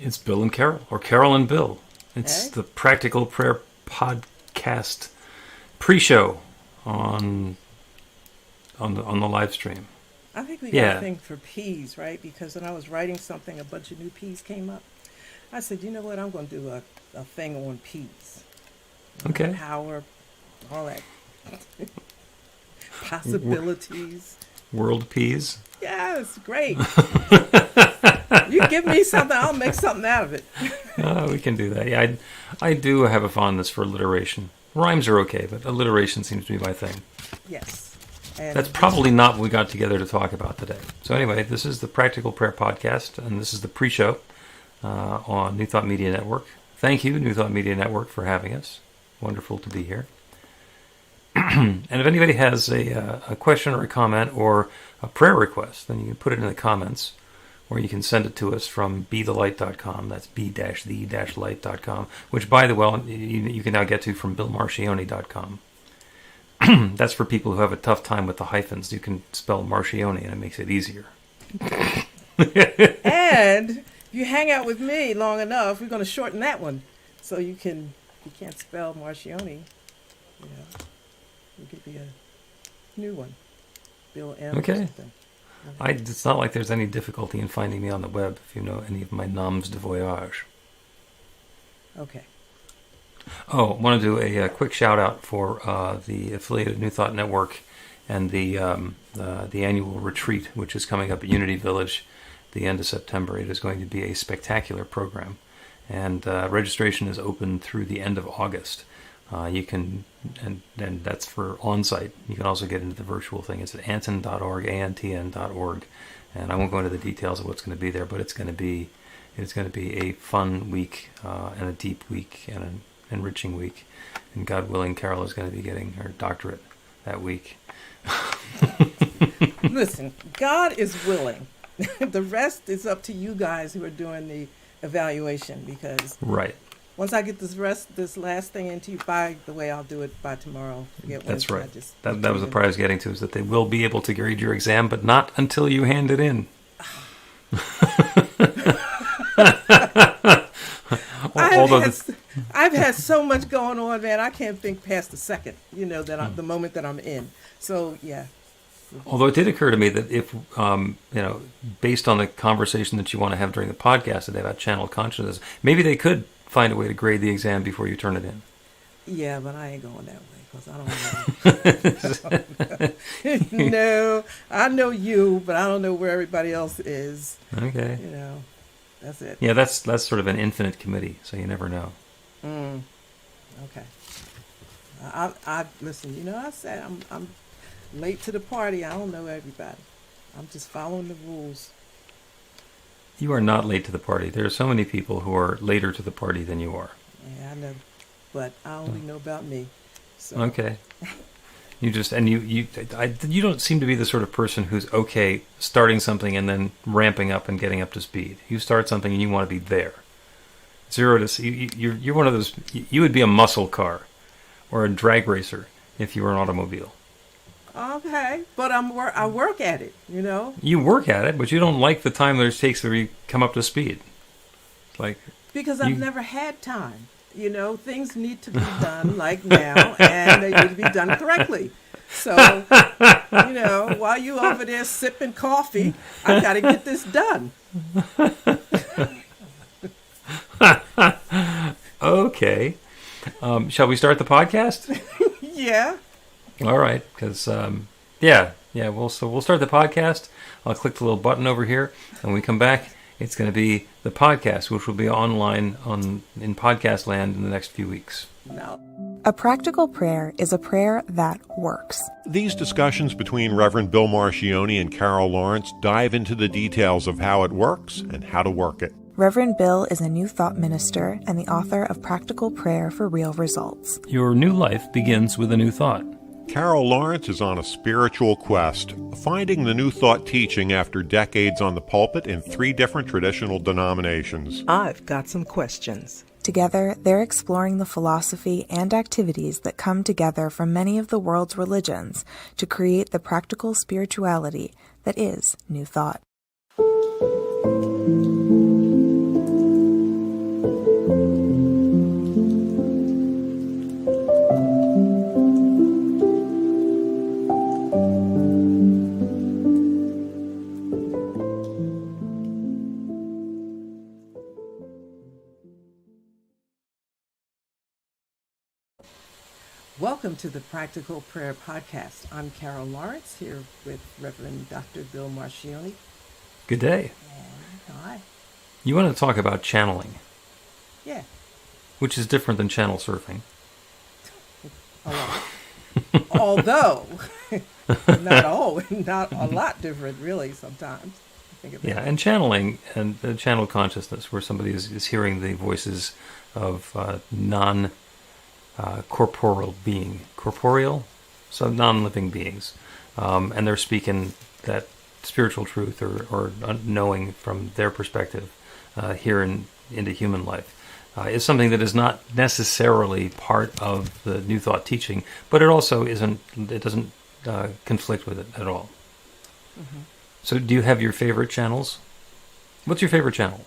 It's Bill and Carol, or Carol and Bill. It's Hey. the Practical Prayer Podcast pre-show on the live stream. I think we got Yeah. a thing for peas, right? Because when I was writing something, a bunch of new peas came up. I said, you know what? I'm going to do a thing on peas. Okay. Power, all that. Possibilities. World peas. Yes, great. You give me something, I'll make something out of it. We can do that. Yeah, I do have a fondness for alliteration. Rhymes are okay, but alliteration seems to be my thing. Yes. And That's probably not what we got together to talk about today. So anyway, this is the Practical Prayer Podcast, and this is the pre-show on New Thought Media Network. Thank you, New Thought Media Network, for having us. Wonderful to be here. And if anybody has a question or a comment or a prayer request, then you can put it in the comments, or you can send it to us from bethelight.com. That's b-the-light.com, which, by the way, you can now get to from billmarchiony.com. That's for people who have a tough time with the hyphens. You can spell Marchiony, and it makes it easier. And if you hang out with me long enough, we're going to shorten that one. So you can't spell Marchiony, you know. It could be a new one. Bill M. Okay. Or something. It's not like there's any difficulty in finding me on the web if you know any of my noms de voyage. Okay. Oh, I want to do a quick shout out for the affiliated New Thought Network and the annual retreat, which is coming up at Unity Village the end of September. It is going to be a spectacular program, and registration is open through the end of August. You can, and that's for on-site. You can also get into the virtual thing. It's at antn.org, antn.org, and I won't go into the details of what's going to be there, but it's going to be a fun week and a deep week and an enriching week. And God willing, Carol is going to be getting her doctorate that week. Listen, God is willing. The rest is up to you guys who are doing the evaluation, because Right. once I get this last thing into you, by the way, I'll do it by tomorrow. Forget That's Wednesday. right. That was the part I was getting to, is that they will be able to grade your exam, but not until you hand it in. I've had so much going on, man. I can't think past the second, the moment that I'm in. So, yeah. Although it did occur to me that if, based on the conversation that you want to have during the podcast today about channeled consciousness, maybe they could find a way to grade the exam before you turn it in. Yeah, but I ain't going that way, because I don't know. No, I know you, but I don't know where everybody else is. Okay. That's it. Yeah, that's sort of an infinite committee, so you never know. Okay. I listen. I said I'm late to the party. I don't know everybody. I'm just following the rules. You are not late to the party. There are so many people who are later to the party than you are. Yeah, I know, but I only know about me. So. Okay. You don't seem to be the sort of person who's okay starting something and then ramping up and getting up to speed. You start something and you want to be there. 0 to you're one of those. You would be a muscle car or a drag racer if you were an automobile. Okay, but I work at it. You work at it, but you don't like the time that it takes to come up to speed. Because I've never had time. Things need to be done like now, and they need to be done correctly. So, while you over there sipping coffee, I got to get this done. Okay. Shall we start the podcast? Yeah. All right, because we'll start the podcast. I'll click the little button over here, and when we come back, it's going to be the podcast, which will be online in podcast land in the next few weeks. No. A practical prayer is a prayer that works. These discussions between Reverend Bill Marchiony and Carol Lawrence dive into the details of how it works and how to work it. Reverend Bill is a New Thought minister and the author of Practical Prayer for Real Results. Your new life begins with a new thought. Carol Lawrence is on a spiritual quest, finding the New Thought teaching after decades on the pulpit in 3 different traditional denominations. I've got some questions. Together, they're exploring the philosophy and activities that come together from many of the world's religions to create the practical spirituality that is New Thought. Welcome to the Practical Prayer Podcast. I'm Carol Lawrence here with Reverend Dr. Bill Marchiony. Good day. And hi. You want to talk about channeling, Yeah, which is different than channel surfing. a lot. Although, not a lot different, really, sometimes. Think about Yeah, it. and channeling and channel consciousness, where somebody is hearing the voices of non-corporeal so non-living beings, and they're speaking that spiritual truth or knowing from their perspective here into human life. Is something that is not necessarily part of the New Thought teaching, but it also isn't. It doesn't conflict with it at all. Mm-hmm. So, do you have your favorite channels? What's your favorite channel?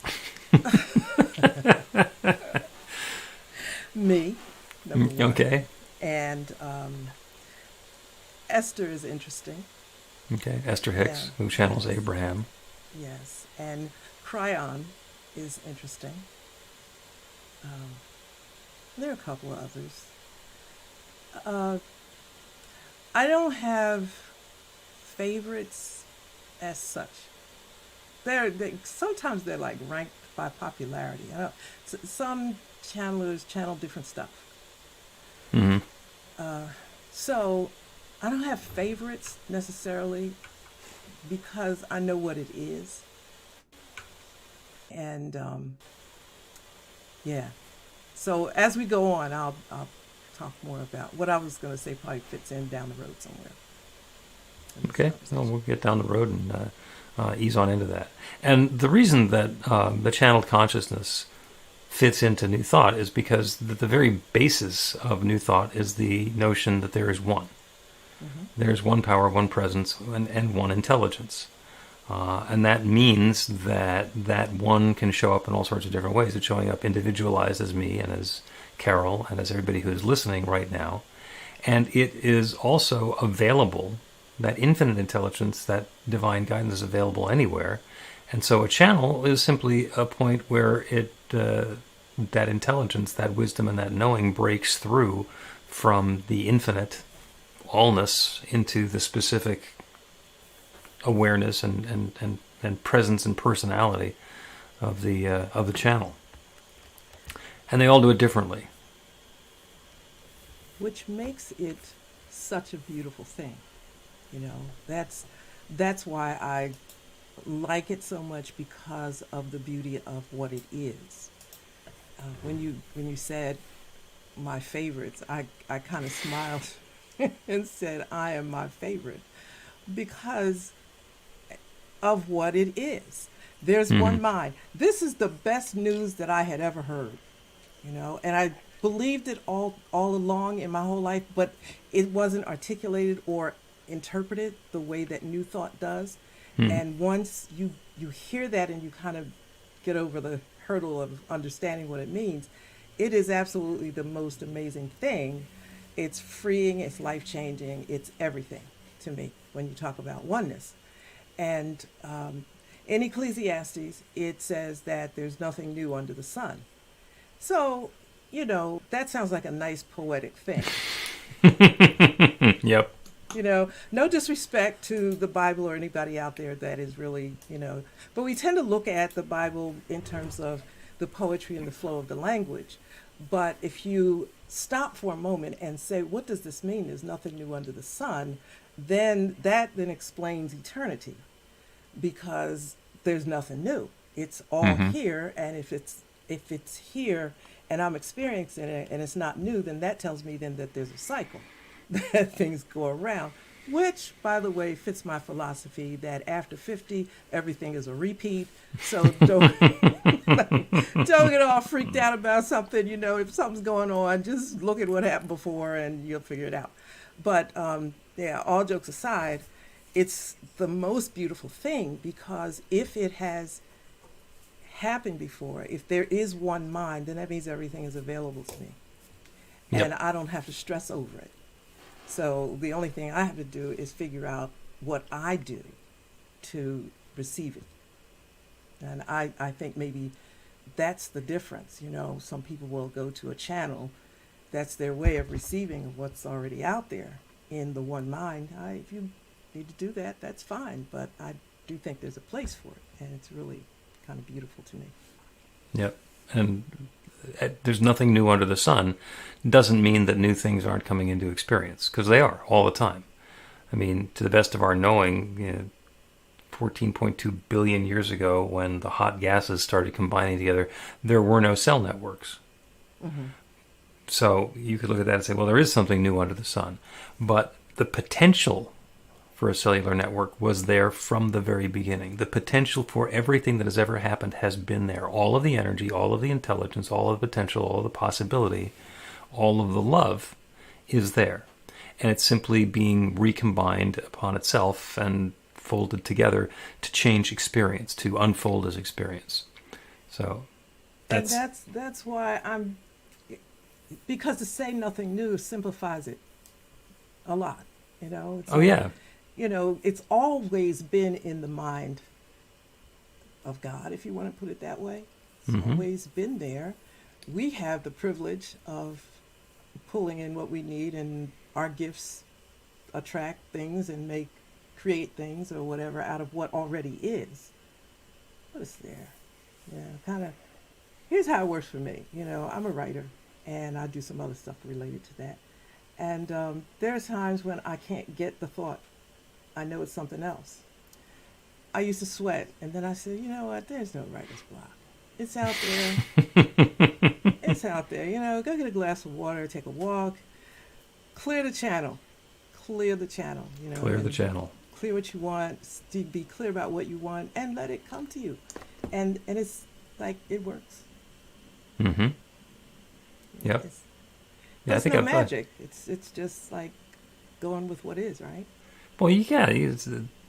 Me, number one. Okay. And Esther is interesting. Okay. Esther Hicks, Yeah. who channels Abraham. Yes. And Cryon is interesting. There are a couple of others. I don't have favorites as such. Sometimes they're like ranked by popularity. Some channelers channel different stuff. Mm-hmm. So I don't have favorites necessarily because I know what it is. And yeah. So as we go on, I'll talk more about what I was going to say. Probably fits in down the road somewhere. Okay. Well, we'll get down the road and ease on into that. And the reason that the channeled consciousness fits into New Thought is because the very basis of New Thought is the notion that there is one. Mm-hmm. There's one power, one presence, and one intelligence. And that means that one can show up in all sorts of different ways. It's showing up individualized as me and as Carol and as everybody who is listening right now. And it is also available, that infinite intelligence, that divine guidance is available anywhere. And so a channel is simply a point where that intelligence, that wisdom, and that knowing breaks through from the infinite allness into the specific awareness and presence and personality of the channel. And they all do it differently. Which makes it such a beautiful thing. You know, that's why I like it so much, because of the beauty of what it is. When you said my favorites, I kind of smiled and said I am my favorite because of what it is. There's one mind. This is the best news that I had ever heard, you know, and I believed it all along in my whole life, but it wasn't articulated or interpreted the way that New Thought does. And once you hear that and you kind of get over the hurdle of understanding what it means, it is absolutely the most amazing thing. It's freeing, it's life-changing, it's everything to me when you talk about oneness. And in Ecclesiastes, it says that there's nothing new under the sun. So, you know, that sounds like a nice poetic thing. Yep. You know, no disrespect to the Bible or anybody out there that is really, you know, but we tend to look at the Bible in terms of the poetry and the flow of the language. But if you stop for a moment and say, what does this mean? There's nothing new under the sun. Then that explains eternity, because there's nothing new. It's all here, and if it's here and I'm experiencing it and it's not new, then that tells me then that there's a cycle, that things go around, which, by the way, fits my philosophy that after 50, everything is a repeat. So don't get all freaked out about something. You know, if something's going on, just look at what happened before and you'll figure it out. But yeah, all jokes aside, it's the most beautiful thing, because if it has happened before, if there is one mind, then that means everything is available to me. Yep. And I don't have to stress over it. So the only thing I have to do is figure out what I do to receive it. And I think maybe that's the difference. You know, some people will go to a channel that's their way of receiving of what's already out there in the one mind. If you need to do that, that's fine. But I do think there's a place for it, and it's really kind of beautiful to me. Yep. And there's nothing new under the sun. Doesn't mean that new things aren't coming into experience, because they are all the time. I mean, to the best of our knowing, 14.2 billion years ago, when the hot gases started combining together, there were no cell networks. Mm-hmm. So you could look at that and say, well, there is something new under the sun. But the potential for a cellular network was there from the very beginning. The potential for everything that has ever happened has been there. All of the energy, all of the intelligence, all of the potential, all of the possibility, all of the love is there. And it's simply being recombined upon itself and folded together to change experience, to unfold as experience. So that's why because to say nothing new simplifies it a lot. It's always been in the mind of God, if you want to put it that way. It's always been there. We have the privilege of pulling in what we need, and our gifts attract things and create things or whatever out of what already is. What is there? Here's how it works for me. I'm a writer, and I do some other stuff related to that. And there's times when I can't get the thought. I know it's something else. I used to sweat, and then I said, you know what, there's no writer's block. It's out there. It's out there. Go get a glass of water, take a walk, clear the channel. Clear the channel. Clear the channel. Clear what you want, be clear about what you want, and let it come to you. And it's like, it works. Mm-hmm. Yep. I think it's magic. It's just like going with what is, right? Well, yeah.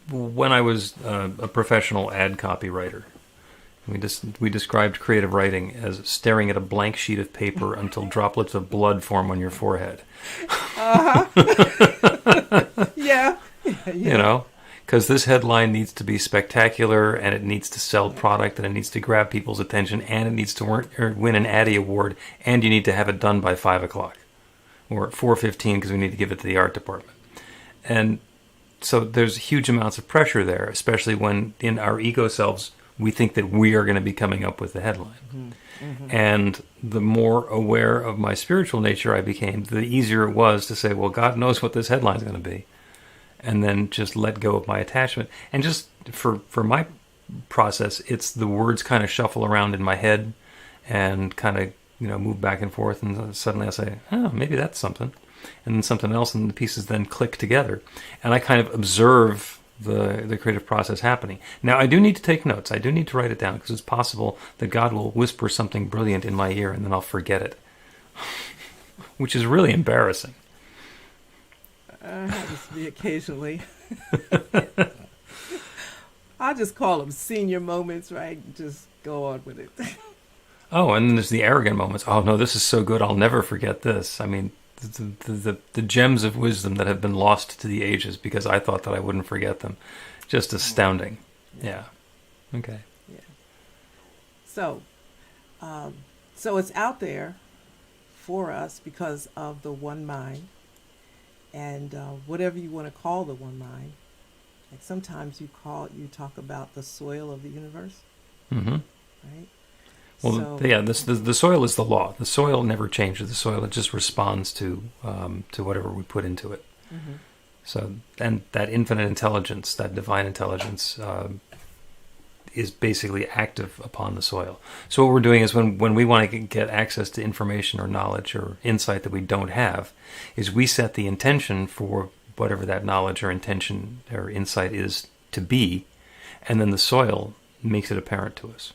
When I was a professional ad copywriter, we described creative writing as staring at a blank sheet of paper until droplets of blood form on your forehead. Yeah. Because this headline needs to be spectacular, and it needs to sell product, and it needs to grab people's attention, and it needs to win an Addy Award, and you need to have it done by 5 o'clock or at 4:15 because we need to give it to the art department. And so there's huge amounts of pressure there, especially when in our ego selves we think that we are going to be coming up with the headline. Mm-hmm. And the more aware of my spiritual nature I became, the easier it was to say, well, God knows what this headline is going to be. And then just let go of my attachment. And just for my process, it's the words kind of shuffle around in my head and kind of, move back and forth. And suddenly I say, oh, maybe that's something. And then something else, and the pieces then click together. And I kind of observe the creative process happening. Now, I do need to take notes. I do need to write it down, because it's possible that God will whisper something brilliant in my ear and then I'll forget it, which is really embarrassing. Happens to me occasionally. I just call them senior moments, right? Just go on with it. Oh, and then there's the arrogant moments. Oh, no, this is so good, I'll never forget this. I mean, the gems of wisdom that have been lost to the ages because I thought that I wouldn't forget them. Just astounding. Yeah. Okay. Yeah. So it's out there for us because of the one mind. And whatever you want to call the one mind, like sometimes you talk about the soil of the universe, right? Well, the soil is the law. The soil never changes. The soil, it just responds to whatever we put into it. Mm-hmm. So, and that infinite intelligence, that divine intelligence, is basically active upon the soil. So what we're doing is when we want to get access to information or knowledge or insight that we don't have, is we set the intention for whatever that knowledge or intention or insight is to be, and then the soil makes it apparent to us.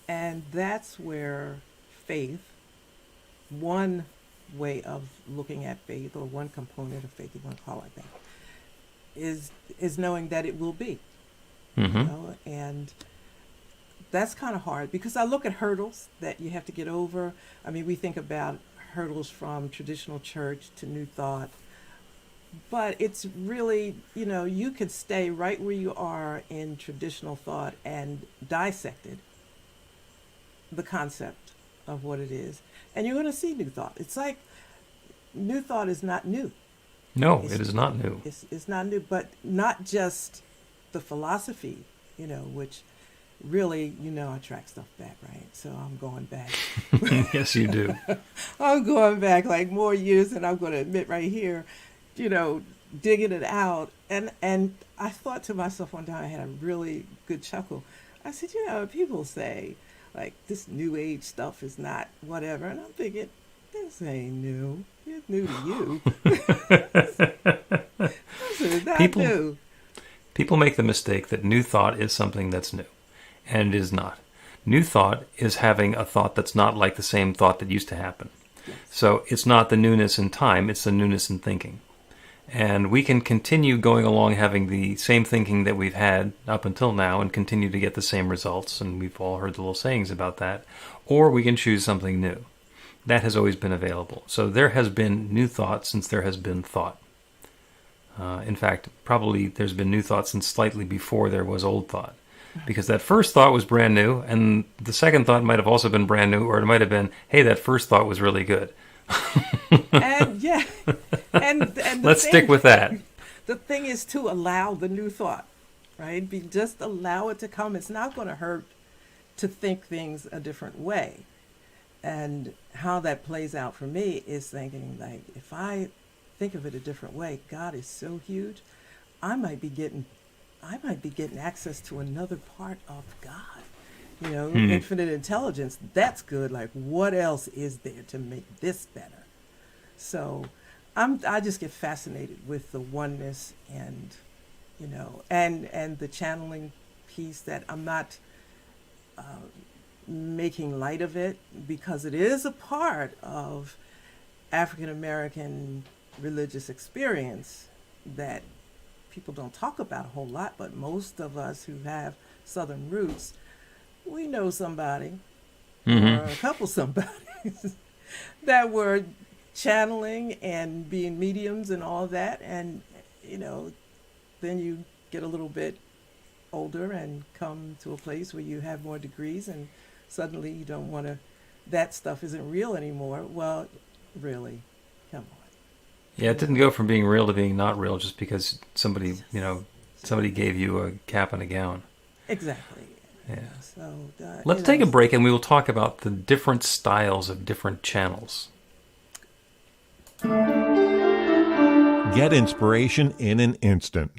And that's where faith, one way of looking at faith, or one component of faith, you want to call it that, is knowing that it will be. Mm-hmm. And that's kind of hard, because I look at hurdles that you have to get over. I mean, we think about hurdles from traditional church to New Thought, but it's really, you could stay right where you are in traditional thought and dissect it, the concept of what it is, and you're going to see new thought. It's like new thought is not new. No, it is not new. It's not new, but not just the philosophy, which really, I track stuff back, right? So I'm going back. Yes, you do. I'm going back like more years than I'm going to admit right here, digging it out. And I thought to myself one time, I had a really good chuckle. I said, people say, like, this new age stuff is not whatever. And I'm thinking, this ain't new. It's new to you. This is not new. People make the mistake that new thought is something that's new, and it is not. New thought is having a thought that's not like the same thought that used to happen. Yes. So it's not the newness in time, it's the newness in thinking. And we can continue going along having the same thinking that we've had up until now and continue to get the same results, and we've all heard the little sayings about that, or we can choose something new. That has always been available. So there has been new thought since there has been thought. In fact, probably there's been new thought since slightly before there was old thought. Because that first thought was brand new, and the second thought might have also been brand new, or it might have been, hey, that first thought was really good. And let's stick with that. The thing is to allow the new thought, right? Just allow it to come. It's not going to hurt to think things a different way. And how that plays out for me is thinking, like, if I think of it a different way, God is so huge, I might be getting access to another part of God. Infinite intelligence, that's good. Like, what else is there to make this better? So I just get fascinated with the oneness and the channeling piece, that I'm not making light of it, because it is a part of African American religious experience that people don't talk about a whole lot, but most of us who have Southern roots, we know somebody, or a couple somebodies that were channeling and being mediums and all that. And, then you get a little bit older and come to a place where you have more degrees, and suddenly you don't want to, that stuff isn't real anymore. Well, really, come on. Yeah, it didn't go from being real to being not real just because somebody gave you a cap and a gown. Exactly. Yeah. So let's take a break, and we will talk about the different styles of different channels. Get inspiration in an instant.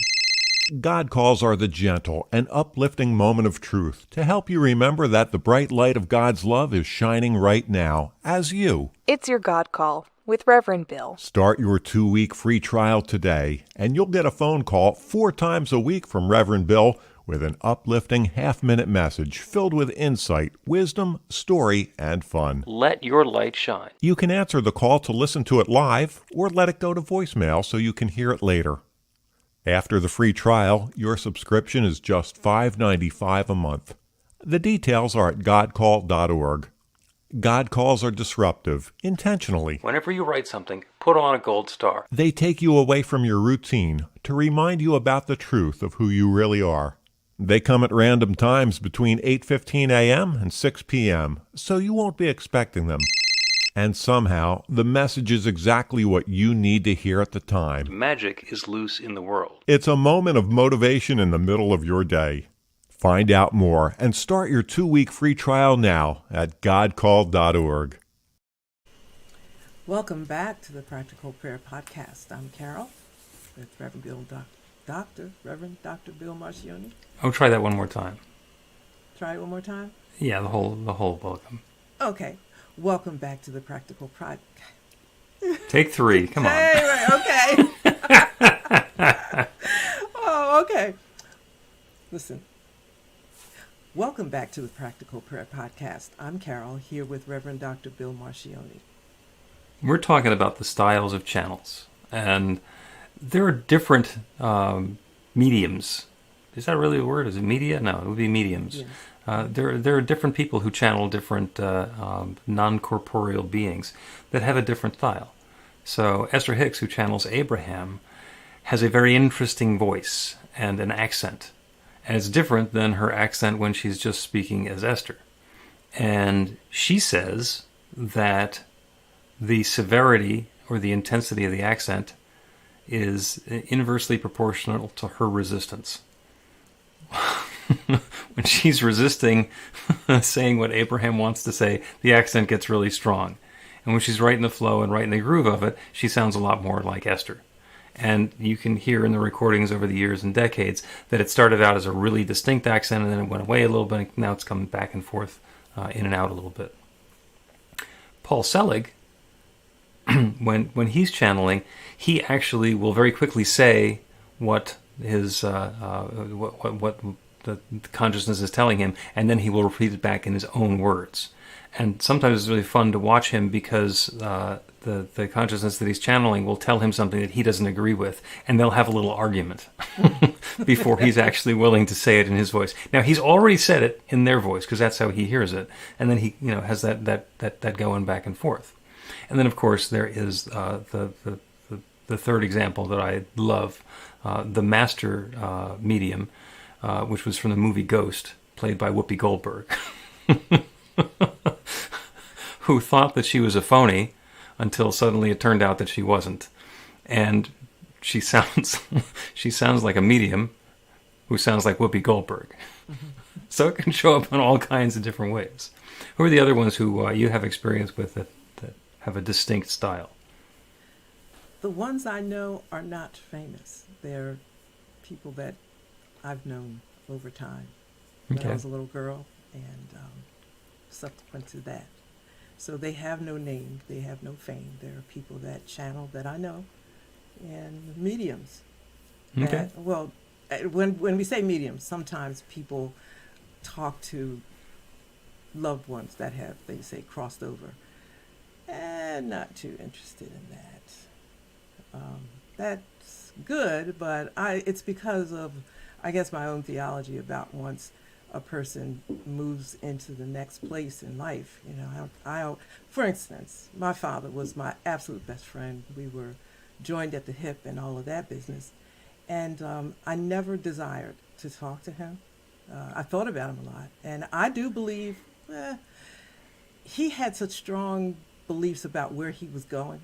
God calls are the gentle and uplifting moment of truth to help you remember that the bright light of God's love is shining right now as you. It's your God Call with Reverend Bill. Start your 2-week free trial today, and you'll get a phone call 4 times a week from Reverend Bill with an uplifting half-minute message filled with insight, wisdom, story, and fun. Let your light shine. You can answer the call to listen to it live, or let it go to voicemail so you can hear it later. After the free trial, your subscription is just $5.95 a month. The details are at godcall.org. God calls are disruptive, intentionally. Whenever you write something, put on a gold star. They take you away from your routine to remind you about the truth of who you really are. They come at random times between 8:15 a.m. and 6 p.m., so you won't be expecting them. And somehow, the message is exactly what you need to hear at the time. Magic is loose in the world. It's a moment of motivation in the middle of your day. Find out more and start your 2-week free trial now at godcall.org. Welcome back to the Practical Prayer Podcast. I'm Carol with Reverend Dr. Bill Marchiony. I'll try that one more time. Try it one more time? Yeah, the whole welcome. Okay. Welcome back to the Practical Podcast. Take 3. Come on. Hey, right, okay. Oh, okay. Listen. Welcome back to the Practical Prayer Podcast. I'm Carol, here with Reverend Dr. Bill Marchiony. We're talking about the styles of channels, and there are different mediums. Is that really a word? Is it media? No, it would be mediums. Yes. There are different people who channel different non-corporeal beings that have a different style. So Esther Hicks, who channels Abraham, has a very interesting voice and an accent. And it's different than her accent when she's just speaking as Esther. And she says that the severity or the intensity of the accent is inversely proportional to her resistance. When she's resisting saying what Abraham wants to say, the accent gets really strong. And when she's right in the flow and right in the groove of it, she sounds a lot more like Esther. And you can hear in the recordings over the years and decades that it started out as a really distinct accent, and then it went away a little bit, and now it's coming back and forth, in and out a little bit. Paul Selig, when he's channeling, he actually will very quickly say what his what the consciousness is telling him, and then he will repeat it back in his own words. And sometimes it's really fun to watch him because the consciousness that he's channeling will tell him something that he doesn't agree with, and they'll have a little argument before he's actually willing to say it in his voice. Now, he's already said it in their voice because that's how he hears it, and then he has that going back and forth. And then, of course, there is the third example that I love, the master medium, which was from the movie Ghost, played by Whoopi Goldberg, who thought that she was a phony until suddenly it turned out that she wasn't. And she sounds like a medium who sounds like Whoopi Goldberg. Mm-hmm. So it can show up in all kinds of different ways. Who are the other ones who you have experience with that have a distinct style? The ones I know are not famous. They're people that I've known over time when I was a little girl and subsequent to that. So they have no name, they have no fame. There are people that channel that I know, and mediums. Okay. When we say mediums, sometimes people talk to loved ones that have, they say, crossed over. And not too interested in that. That's good, but it's because of, I guess, my own theology about once a person moves into the next place in life. For instance, my father was my absolute best friend. We were joined at the hip and all of that business. And I never desired to talk to him. I thought about him a lot. And I do believe he had such strong beliefs about where he was going.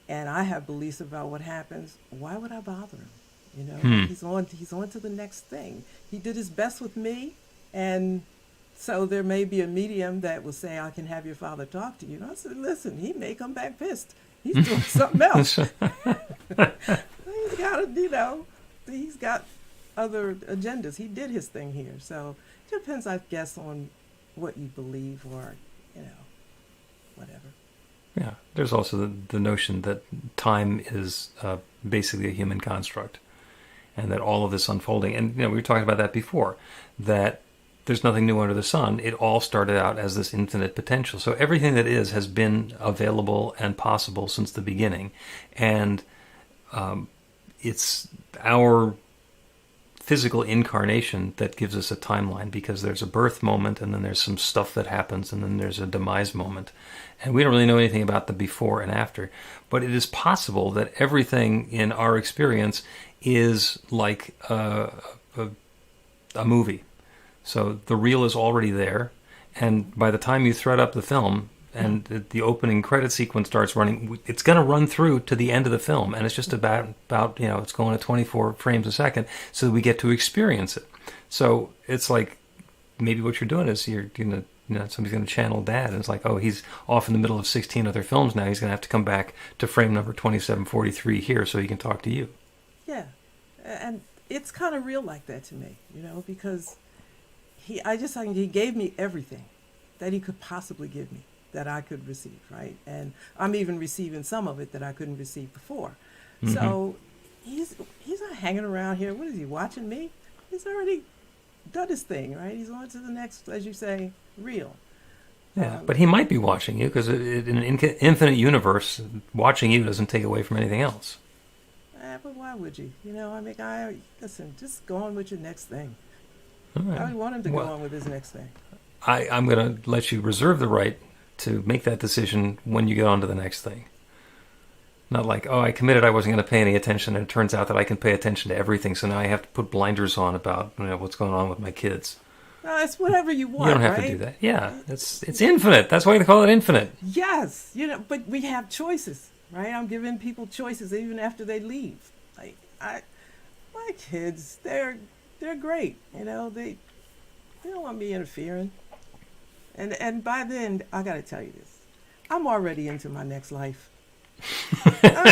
And I have beliefs about what happens. Why would I bother him? He's on to the next thing. He did his best with me. And so there may be a medium that will say, I can have your father talk to you. And I said, listen, he may come back pissed. He's doing something else. He's got, he's got other agendas. He did his thing here. So it depends, I guess, on what you believe or, whatever. Yeah, there's also the notion that time is basically a human construct, and that all of this unfolding, and we were talking about that before, that there's nothing new under the sun. It all started out as this infinite potential. So everything that is has been available and possible since the beginning, and it's our physical incarnation that gives us a timeline, because there's a birth moment, and then there's some stuff that happens, and then there's a demise moment. And we don't really know anything about the before and after. But it is possible that everything in our experience is like a movie. So the reel is already there, and by the time you thread up the film and the opening credit sequence starts running, it's going to run through to the end of the film, and it's just about it's going at 24 frames a second, so that we get to experience it. So it's like maybe what you're doing is somebody's going to channel Dad, and it's like, oh, he's off in the middle of 16 other films now. He's going to have to come back to frame number 2743 here so he can talk to you. Yeah, and it's kind of real like that to me, because he gave me everything that he could possibly give me, that I could receive, right? And I'm even receiving some of it that I couldn't receive before. Mm-hmm. So he's not hanging around here. What is he, watching me? He's already done his thing, right? He's on to the next, as you say, reel. Yeah, but he might be watching you, because in an infinite universe, watching you doesn't take away from anything else. But why would you? Listen, just go on with your next thing. Right. I would want him to go on with his next thing. I'm going to let you reserve the right to make that decision when you get on to the next thing. Not like, I committed I wasn't going to pay any attention, and it turns out that I can pay attention to everything, so now I have to put blinders on about what's going on with my kids. No, it's whatever you want. You don't have right? to do that. Yeah, it's infinite. That's why they call it infinite. Yes, but we have choices, right? I'm giving people choices even after they leave. Like my kids, they're great. They don't want me interfering. And by then, I got to tell you this, I'm already into my next life. I'll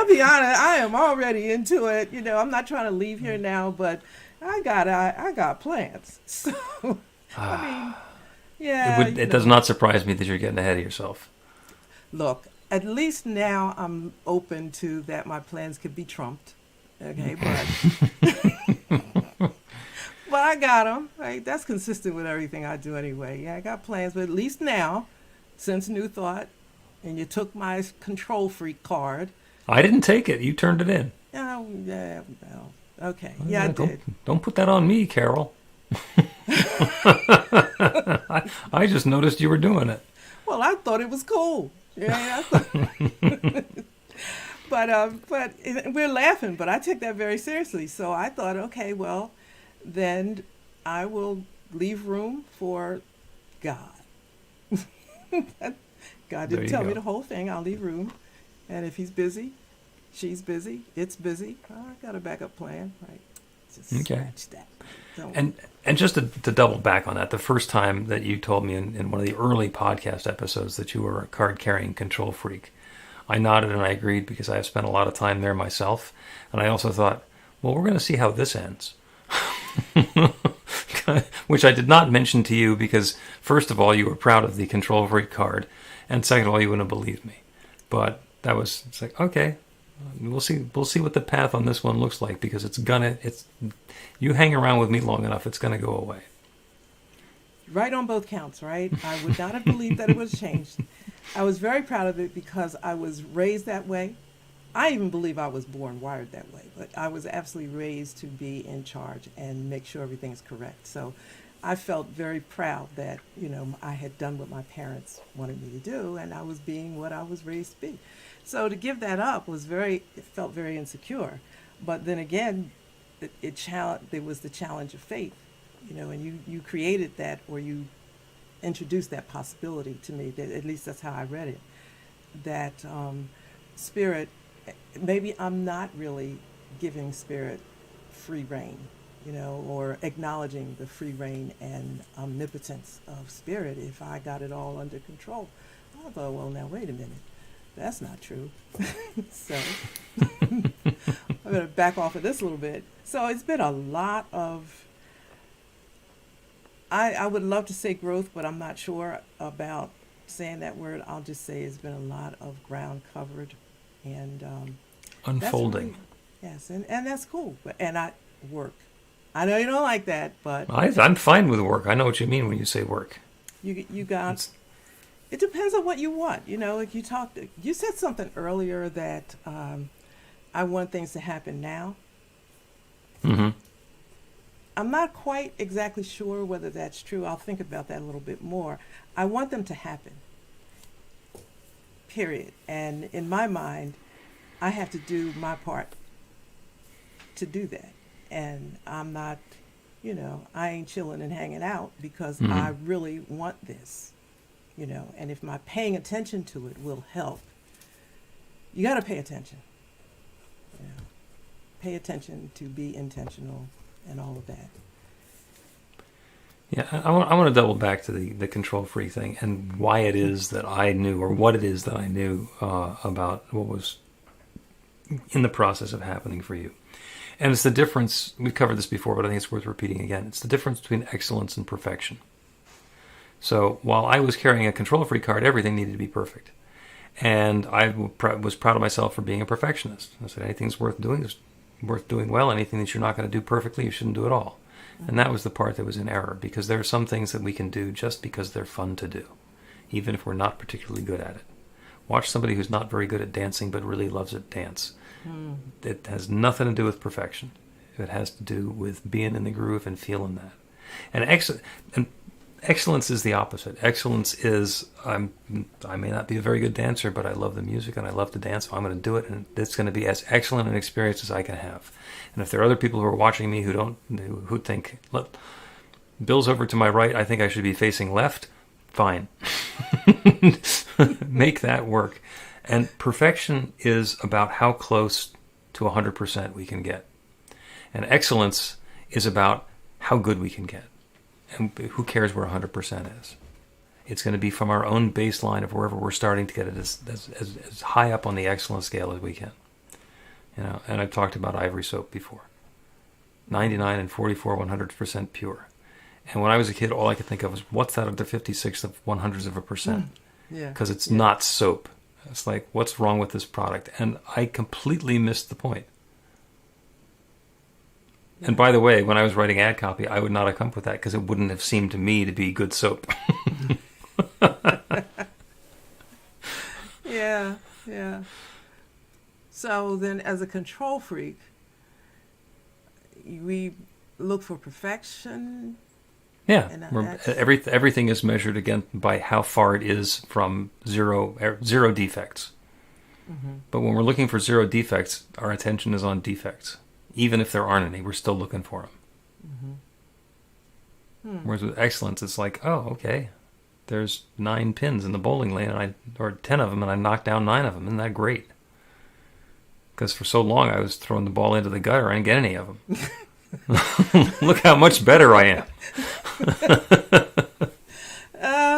be honest, I am already into it. I'm not trying to leave here now, but I got plans. So, yeah. It does not surprise me that you're getting ahead of yourself. Look, at least now I'm open to that my plans could be trumped. Okay, but I got them. Right? That's consistent with everything I do anyway. Yeah, I got plans, but at least now, since New Thought, and you took my control freak card. I didn't take it. You turned it in. Oh, yeah, well, okay. Yeah, I did. Don't put that on me, Carol. I just noticed you were doing it. Well, I thought it was cool. Yeah, but we're laughing, but I took that very seriously. So I thought, okay, well, then I will leave room for God. God didn't tell me the whole thing. I'll leave room. And if he's busy, she's busy, it's busy, I got a backup plan. Right? Just scratch that. And just to double back on that, the first time that you told me in one of the early podcast episodes that you were a card-carrying control freak, I nodded and I agreed because I have spent a lot of time there myself. And I also thought, well, we're going to see how this ends. Which I did not mention to you because, first of all, you were proud of the control freak card. And second of all, you wouldn't have believed me. But it's like, okay, we'll see what the path on this one looks like because you hang around with me long enough, it's gonna go away. Right on both counts, right? I would not have believed that it was changed. I was very proud of it because I was raised that way. I even believe I was born wired that way, but I was absolutely raised to be in charge and make sure everything's correct. So I felt very proud that, I had done what my parents wanted me to do and I was being what I was raised to be. So to give that up it felt very insecure. But then again, there was the challenge of faith, and you created that, or you introduced that possibility to me, that at least that's how I read it, that spirit, maybe I'm not really giving spirit free reign, or acknowledging the free reign and omnipotence of spirit if I got it all under control. I thought, well, now wait a minute. That's not true. So I'm going to back off of this a little bit. So it's been a lot of, I would love to say growth, but I'm not sure about saying that word. I'll just say it's been a lot of ground covered and unfolding. Yes, and that's cool. And I work. I know you don't like that, but I'm fine with work. I know what you mean when you say work. You got. It depends on what you want. Like you said something earlier that I want things to happen now. Mm-hmm. I'm not quite exactly sure whether that's true. I'll think about that a little bit more. I want them to happen. Period. And in my mind, I have to do my part to do that. And I'm not, I ain't chilling and hanging out because I really want this, and if my paying attention to it will help. You got to pay attention. Pay attention to be intentional and all of that. Yeah, I want to double back to the control freak thing and why it is that I knew, or what it is that I knew about what was in the process of happening for you. And it's the difference, we've covered this before, but I think it's worth repeating again. It's the difference between excellence and perfection. So while I was carrying a control freak card, everything needed to be perfect. And I was proud of myself for being a perfectionist. I said, anything's worth doing is worth doing well. Anything that you're not going to do perfectly, you shouldn't do at all. And that was the part that was in error, because there are some things that we can do just because they're fun to do, even if we're not particularly good at it. Watch somebody who's not very good at dancing but really loves it dance. It has nothing to do with perfection. It has to do with being in the groove and feeling that. And Excellence is the opposite. Excellence is, I may not be a very good dancer, but I love the music and I love to dance, so I'm going to do it, and it's going to be as excellent an experience as I can have. And if there are other people who are watching me who think, look, Bill's over to my right, I think I should be facing left, fine. Make that work. And perfection is about how close to 100% we can get. And excellence is about how good we can get. And who cares where 100% is? It's going to be from our own baseline of wherever we're starting to get it as high up on the excellence scale as we can. And I've talked about ivory soap before. 99 and 44 100% pure. And when I was a kid, all I could think of was, what's that other 56 of 100ths of a percent? Because it's not soap. It's like, what's wrong with this product? And I completely missed the point. And by the way, when I was writing ad copy, I would not have come up with that because it wouldn't have seemed to me to be good soap. Yeah. So then as a control freak, we look for perfection. Yeah, everything is measured again by how far it is from zero defects. Mm-hmm. But when we're looking for zero defects, our attention is on defects. Even if there aren't any, we're still looking for them. Mm-hmm. Whereas with excellence, it's like, oh, okay, there's 9 pins in the bowling lane, or 10 of them, and I knocked down 9 of them. Isn't that great? Because for so long, I was throwing the ball into the gutter. I didn't get any of them. Look how much better I am.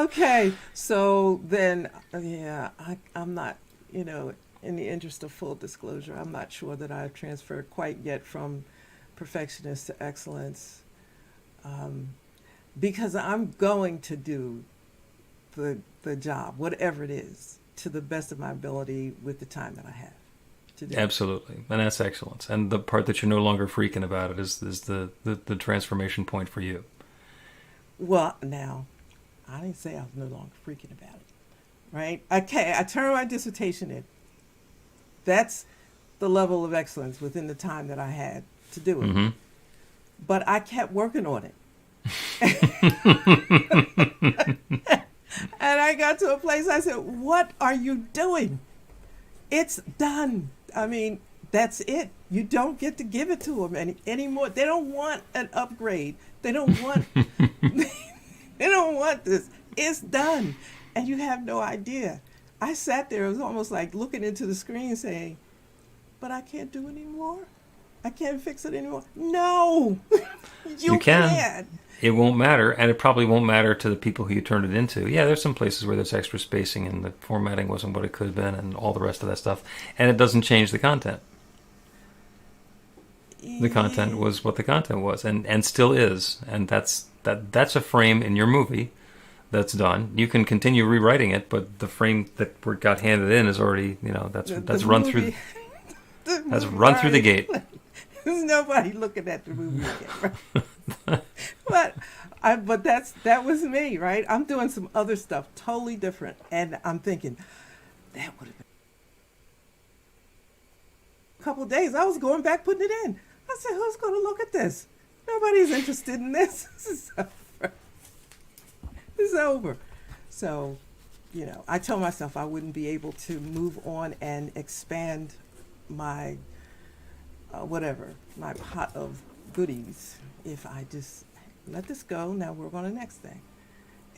Okay, so then, I'm not, in the interest of full disclosure, I'm not sure that I've transferred quite yet from perfectionist to excellence, because I'm going to do the job, whatever it is, to the best of my ability with the time that I have to do. Absolutely, and that's excellence. And the part that you're no longer freaking about it is the transformation point for you. Well, now, I didn't say I was no longer freaking about it, right? Okay, I turned my dissertation in. That's the level of excellence within the time that I had to do it. Mm-hmm. But I kept working on it. And I got to a place, I said, what are you doing? It's done. I mean, that's it. You don't get to give it to them anymore. They don't want an upgrade. They don't want they don't want this. It's done. And you have no idea. I sat there, it was almost like looking into the screen saying, but I can't do it anymore. I can't fix it anymore. No, you can. It won't matter, and it probably won't matter to the people who you turned it into. Yeah, there's some places where there's extra spacing and the formatting wasn't what it could have been and all the rest of that stuff. And it doesn't change the content. The content was what the content was and still is. And that's a frame in your movie that's done. You can continue rewriting it, but the frame that got handed in is already, that's run through the gate. There's nobody looking at the movie again, right? but that was me, right? I'm doing some other stuff totally different, and I'm thinking that would have been a couple of days. I was going back putting it in. I said, who's going to look at this? Nobody's interested in this. This is over. It's over. So, I told myself I wouldn't be able to move on and expand my my pot of goodies if I just let this go. Now we're on the next thing.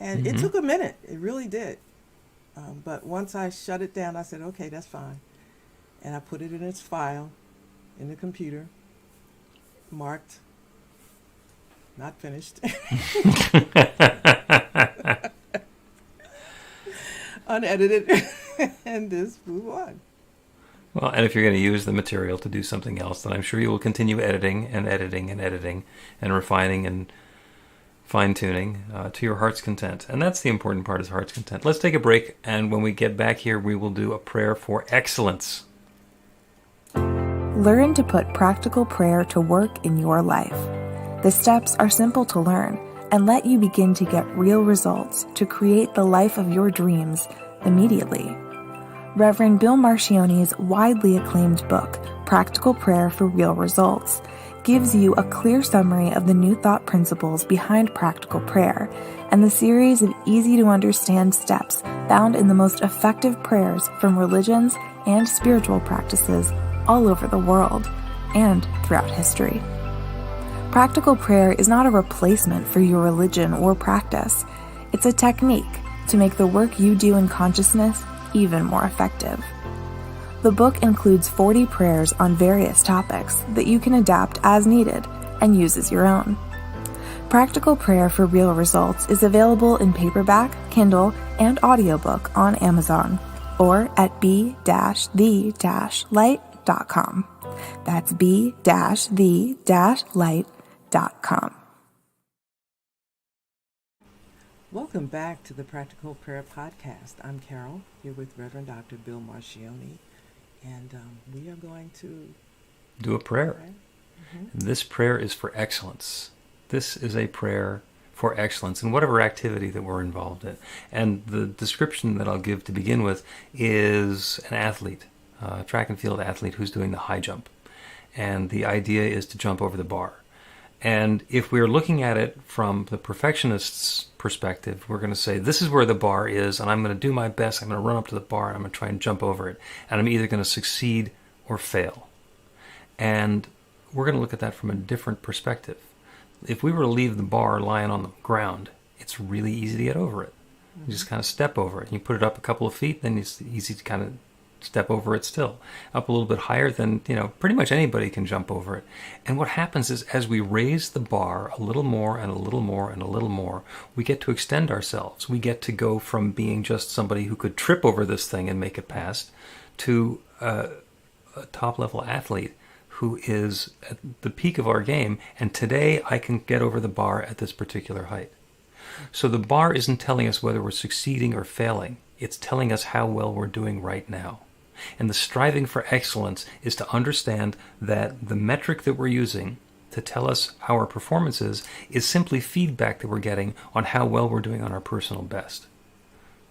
And It took a minute. It really did. But once I shut it down, I said, okay, that's fine. And I put it in its file in the computer, marked, not finished. Unedited, and just move on. Well, and if you're going to use the material to do something else, then I'm sure you will continue editing and editing and editing and refining and fine-tuning to your heart's content. And that's the important part, is heart's content. Let's take a break, and when we get back here, we will do a prayer for excellence. Learn to put practical prayer to work in your life. The steps are simple to learn and let you begin to get real results to create the life of your dreams immediately. Reverend Bill Marchiony's widely acclaimed book, Practical Prayer for Real Results, gives you a clear summary of the New Thought principles behind practical prayer and the series of easy-to-understand steps found in the most effective prayers from religions and spiritual practices all over the world and throughout history. Practical prayer is not a replacement for your religion or practice. It's a technique to make the work you do in consciousness even more effective. The book includes 40 prayers on various topics that you can adapt as needed and use as your own. Practical Prayer for Real Results is available in paperback, Kindle, and audiobook on Amazon or at b-the-light.com. That's b-the-light.com. Welcome back to the Practical Prayer Podcast. I'm Carol, here with Reverend Dr. Bill Marchiony, and we are going to do a prayer. pray. This prayer is for excellence. This is a prayer for excellence in whatever activity that we're involved in. And the description that I'll give to begin with is an athlete, a track and field athlete who's doing the high jump. And the idea is to jump over the bar. And if we're looking at it from the perfectionist's perspective, we're going to say, this is where the bar is, and I'm going to do my best. I'm going to run up to the bar, and I'm going to try and jump over it. And I'm either going to succeed or fail. And we're going to look at that from a different perspective. If we were to leave the bar lying on the ground, it's really easy to get over it. You just kind of step over it. You put it up a couple of feet, then it's easy to kind of step over it still. Up a little bit higher, then, pretty much anybody can jump over it. And what happens is, as we raise the bar a little more and a little more and a little more, we get to extend ourselves. We get to go from being just somebody who could trip over this thing and make it past to a top-level athlete who is at the peak of our game, and today I can get over the bar at this particular height. So the bar isn't telling us whether we're succeeding or failing. It's telling us how well we're doing right now. And the striving for excellence is to understand that the metric that we're using to tell us how our performance is simply feedback that we're getting on how well we're doing on our personal best.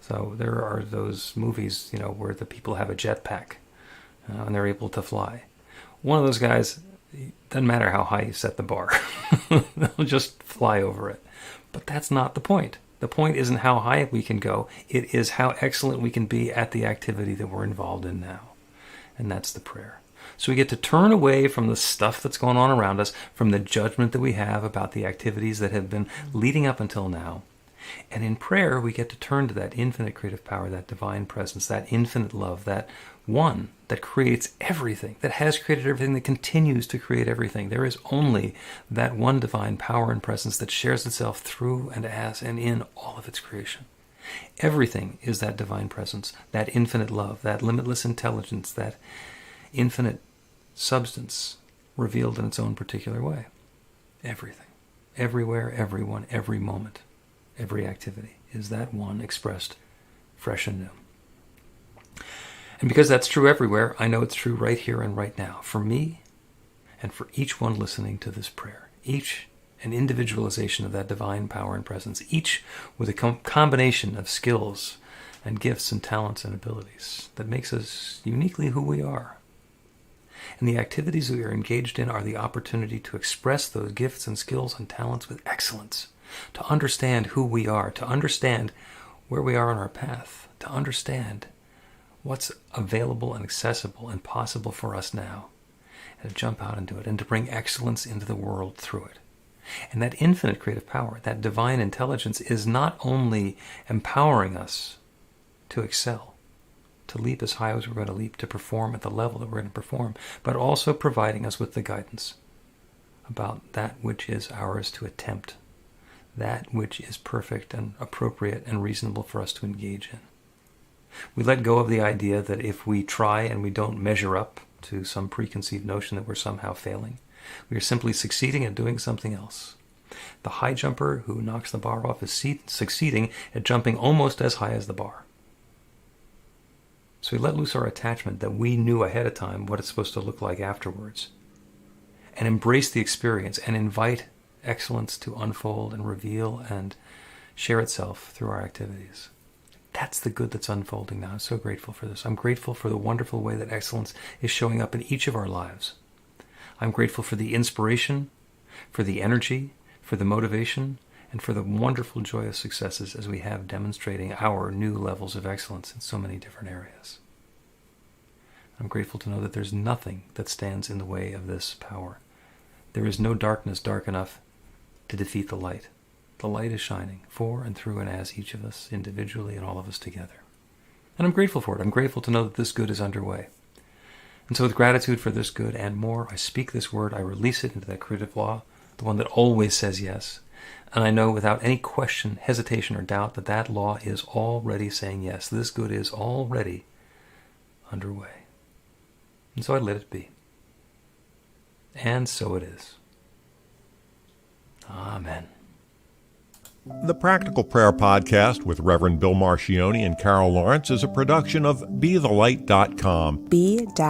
So there are those movies, where the people have a jetpack and they're able to fly. One of those guys, it doesn't matter how high you set the bar. They'll just fly over it. But that's not the point. The point isn't how high we can go. It is how excellent we can be at the activity that we're involved in now. And that's the prayer. So we get to turn away from the stuff that's going on around us, from the judgment that we have about the activities that have been leading up until now. And in prayer, we get to turn to that infinite creative power, that divine presence, that infinite love, that one that creates everything, that has created everything, that continues to create everything. There is only that one divine power and presence that shares itself through and as and in all of its creation. Everything is that divine presence, that infinite love, that limitless intelligence, that infinite substance revealed in its own particular way. Everything, everywhere, everyone, every moment, every activity is that one expressed fresh and new. And because that's true everywhere, I know it's true right here and right now, for me and for each one listening to this prayer. Each an individualization of that divine power and presence, each with a combination of skills and gifts and talents and abilities that makes us uniquely who we are. And the activities we are engaged in are the opportunity to express those gifts and skills and talents with excellence, to understand who we are, to understand where we are on our path, to understand what's available and accessible and possible for us now, and to jump out and do it, and to bring excellence into the world through it. And that infinite creative power, that divine intelligence, is not only empowering us to excel, to leap as high as we're going to leap, to perform at the level that we're going to perform, but also providing us with the guidance about that which is ours to attempt, that which is perfect and appropriate and reasonable for us to engage in. We let go of the idea that if we try and we don't measure up to some preconceived notion that we're somehow failing, we are simply succeeding at doing something else. The high jumper who knocks the bar off is succeeding at jumping almost as high as the bar. So we let loose our attachment that we knew ahead of time what it's supposed to look like afterwards, and embrace the experience and invite excellence to unfold and reveal and share itself through our activities. That's the good that's unfolding now. I'm so grateful for this. I'm grateful for the wonderful way that excellence is showing up in each of our lives. I'm grateful for the inspiration, for the energy, for the motivation, and for the wonderful, joyous successes as we have demonstrating our new levels of excellence in so many different areas. I'm grateful to know that there's nothing that stands in the way of this power. There is no darkness dark enough to defeat the light. The light is shining for and through and as each of us individually and all of us together. And I'm grateful for it. I'm grateful to know that this good is underway. And so with gratitude for this good and more, I speak this word, I release it into that creative law, the one that always says yes. And I know without any question, hesitation, or doubt that that law is already saying yes. This good is already underway. And so I let it be. And so it is. Amen. The Practical Prayer Podcast with Reverend Bill Marchiony and Carol Lawrence is a production of BeTheLight.com. be-the-light.com.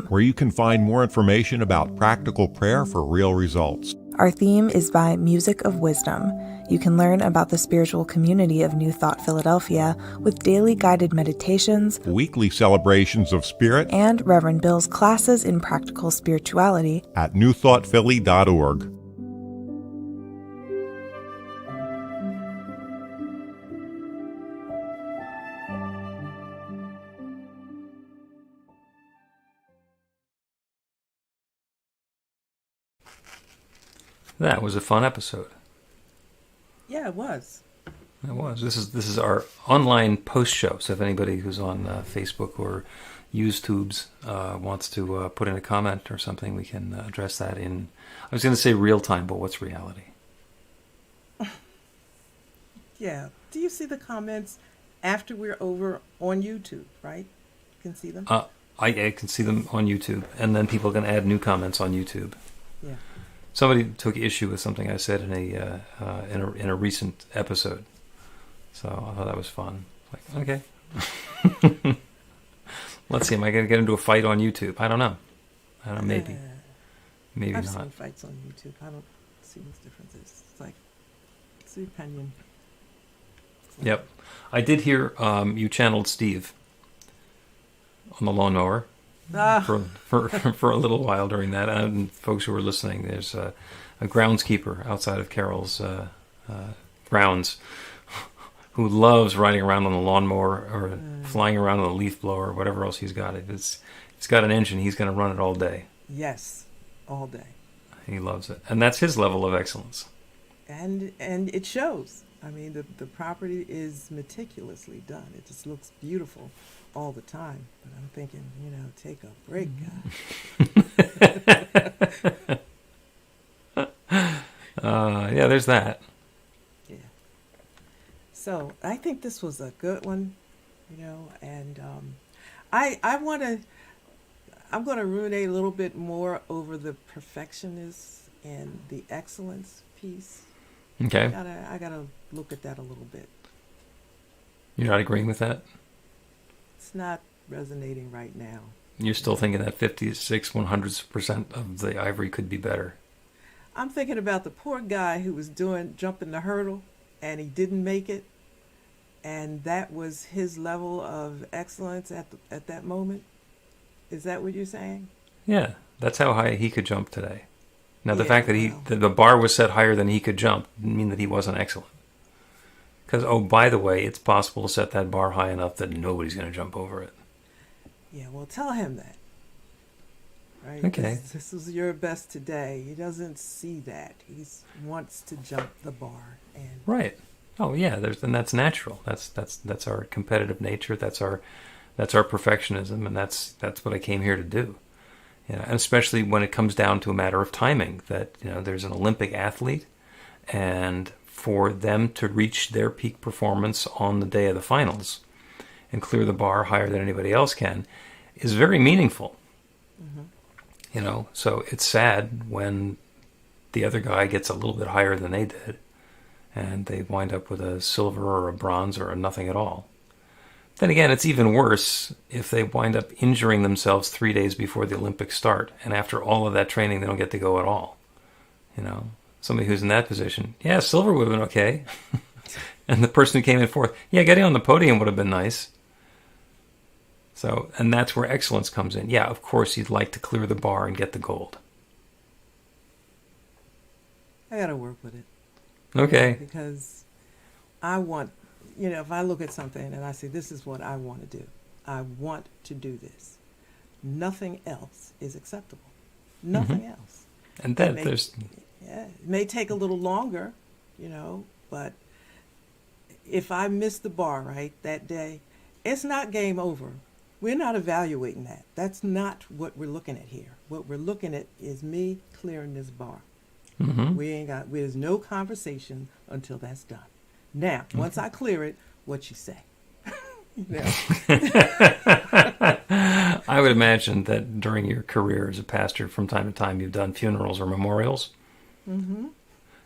Where you can find more information about practical prayer for real results. Our theme is by Music of Wisdom. You can learn about the spiritual community of New Thought Philadelphia with daily guided meditations, Weekly celebrations of spirit, and Reverend Bill's classes in practical spirituality at newthoughtphilly.org. That was a fun episode. Yeah, it was. It was. This is our online post show. So if anybody who's on Facebook or YouTube's wants to put in a comment or something, we can address that in. I was going to say real time, but what's reality? Yeah. Do you see the comments after we're over on YouTube? Right? You can see them. I can see them on YouTube, and then people can add new comments on YouTube. Yeah. Somebody took issue with something I said in a recent episode, so I thought that was fun. Like, okay, let's see. Am I going to get into a fight on YouTube? I don't know. Maybe I've not. seen fights on YouTube. I don't see what the difference is. It's like it's the opinion. Yep, I did hear you channeled Steve on the lawnmower. For a little while during that, and folks who were listening, there's a groundskeeper outside of Carol's grounds who loves riding around on the lawnmower or flying around on the leaf blower or whatever else he's got. It's got an engine. He's going to run it all day. Yes, all day. He loves it, and that's his level of excellence. And it shows. I mean, the property is meticulously done. It just looks beautiful all the time. But I'm thinking, take a break, guys. Yeah, there's that. Yeah. So I think this was a good one, and I'm going to ruminate a little bit more over the perfectionist and the excellence piece. Okay. I gotta look at that a little bit. You're not agreeing with that? It's not resonating right now. You're still thinking that 56/100% of the ivory could be better. I'm thinking about the poor guy who was jumping the hurdle and he didn't make it, and that was his level of excellence at that moment. Is that what you're saying? Yeah, that's how high he could jump today. Now, the fact that the bar was set higher than he could jump didn't mean that he wasn't excellent. Because, by the way, it's possible to set that bar high enough that nobody's going to jump over it. Yeah, well, tell him that. Right? Okay. This was your best today. He doesn't see that. He wants to jump the bar. Right. Oh, yeah. And that's natural. That's our competitive nature. That's our perfectionism, and that's what I came here to do. And especially when it comes down to a matter of timing, that there's an Olympic athlete, and for them to reach their peak performance on the day of the finals and clear the bar higher than anybody else can is very meaningful. Mm-hmm. So it's sad when the other guy gets a little bit higher than they did, and they wind up with a silver or a bronze or a nothing at all. Then again, it's even worse if they wind up injuring themselves 3 days before the Olympics start, and after all of that training, they don't get to go at all. Somebody who's in that position, yeah, silver would have been okay. And the person who came in fourth, yeah, getting on the podium would have been nice. So, and that's where excellence comes in. Yeah, of course, you'd like to clear the bar and get the gold. I got to work with it. Okay. Because I want, if I look at something and I say, this is what I want to do. I want to do this. Nothing else is acceptable. Nothing else. And that it may take a little longer, but if I miss the bar, right, that day, it's not game over. We're not evaluating that. That's not what we're looking at here. What we're looking at is me clearing this bar. There's no conversation until that's done. Now, once I clear it, what you say? I would imagine that during your career as a pastor, from time to time, you've done funerals or memorials. Mm-hmm.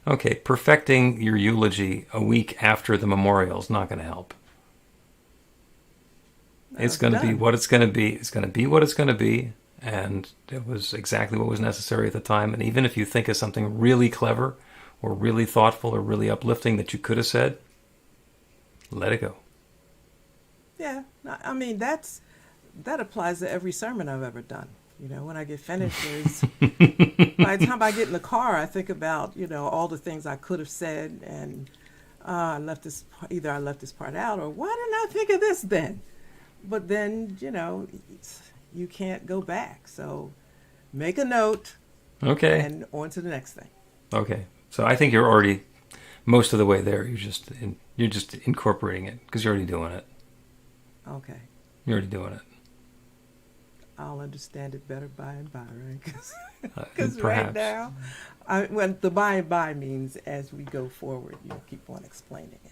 Okay, perfecting your eulogy a week after the memorial is not going to help. It's going to be what it's going to be. It's going to be what it's going to be. And it was exactly what was necessary at the time. And even if you think of something really clever or really thoughtful or really uplifting that you could have said, let it go. Yeah. I mean, that applies to every sermon I've ever done. When I get finished, by the time I get in the car, I think about, all the things I could have said, and I left this part out, or why didn't I think of this then? But then, you can't go back. So make a note. Okay. And on to the next thing. Okay. So I think you're already most of the way there. You're just incorporating it because you're already doing it. Okay. You're already doing it. I'll understand it better by and by, right? Because right now, the by and by means as we go forward, you'll keep on explaining it.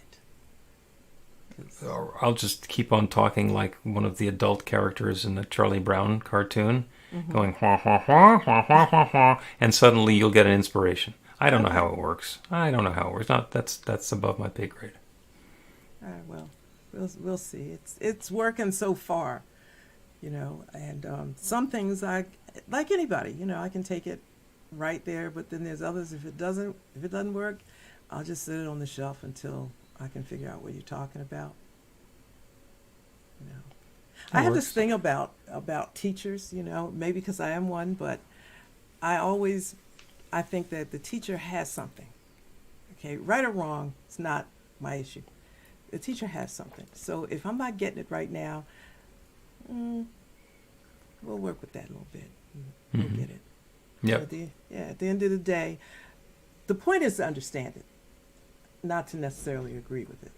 Or I'll just keep on talking like one of the adult characters in the Charlie Brown cartoon, going wah, wah, wah, wah, wah, wah, wah, and suddenly you'll get an inspiration. I don't know how it works. That's above my pay grade. All right, well, we'll see. It's working so far, and some things like anybody, I can take it right there, but then there's others. If it doesn't work, I'll just sit it on the shelf until I can figure out what you're talking about. I have this thing about teachers, maybe because I am one, but I think that the teacher has something. Okay, right or wrong, it's not my issue. The teacher has something. So if I'm not getting it right now, we'll work with that a little bit. We'll get it. Yep. At the end of the day, the point is to understand it, not to necessarily agree with it.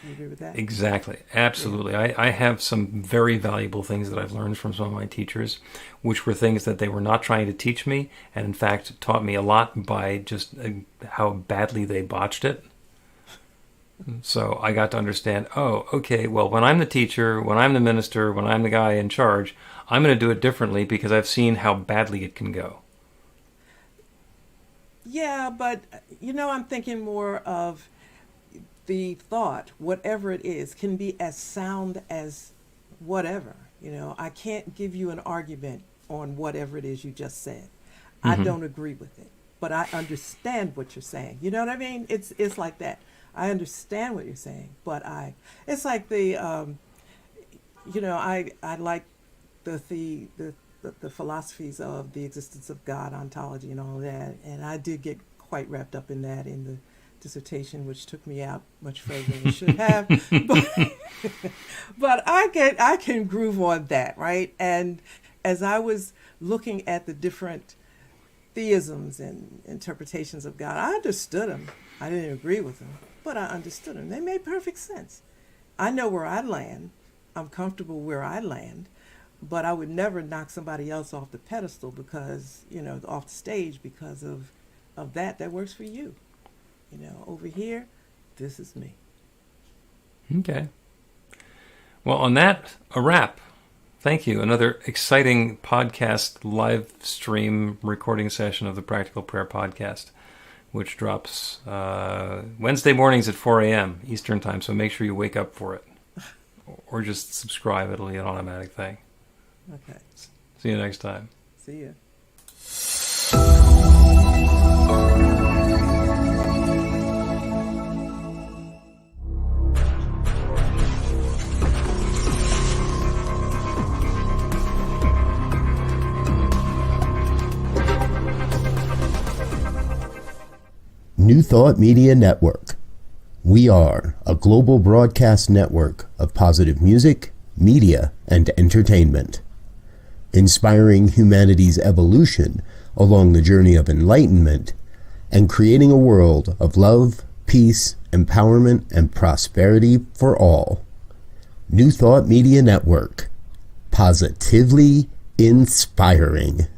You agree with that? Exactly. Absolutely. Yeah. I have some very valuable things that I've learned from some of my teachers, which were things that they were not trying to teach me, and in fact taught me a lot by just how badly they botched it. So I got to understand, okay, well, when I'm the teacher, when I'm the minister, when I'm the guy in charge, I'm going to do it differently because I've seen how badly it can go. Yeah, but, I'm thinking more of the thought, whatever it is, can be as sound as whatever. I can't give you an argument on whatever it is you just said. I don't agree with it, but I understand what you're saying. You know what I mean? It's like that. I understand what you're saying, but it's like the, I like the philosophies of the existence of God, ontology, and all that, and I did get quite wrapped up in that in the dissertation, which took me out much further than it should have. But I can groove on that, right? And as I was looking at the different theisms and interpretations of God, I understood them. I didn't agree with them, but I understood them. They made perfect sense. I know where I land. I'm comfortable where I land, but I would never knock somebody else off the pedestal because, off the stage because of that works for you. Over here, this is me. Okay. Well, on that, a wrap. Thank you. Another exciting podcast live stream recording session of the Practical Prayer Podcast, which drops Wednesday mornings at 4 a.m. Eastern Time, so make sure you wake up for it. Or just subscribe. It'll be an automatic thing. Okay. See you next time. See ya. New Thought Media Network. We are a global broadcast network of positive music, media, and entertainment, inspiring humanity's evolution along the journey of enlightenment and creating a world of love, peace, empowerment, and prosperity for all. New Thought Media Network. Positively inspiring.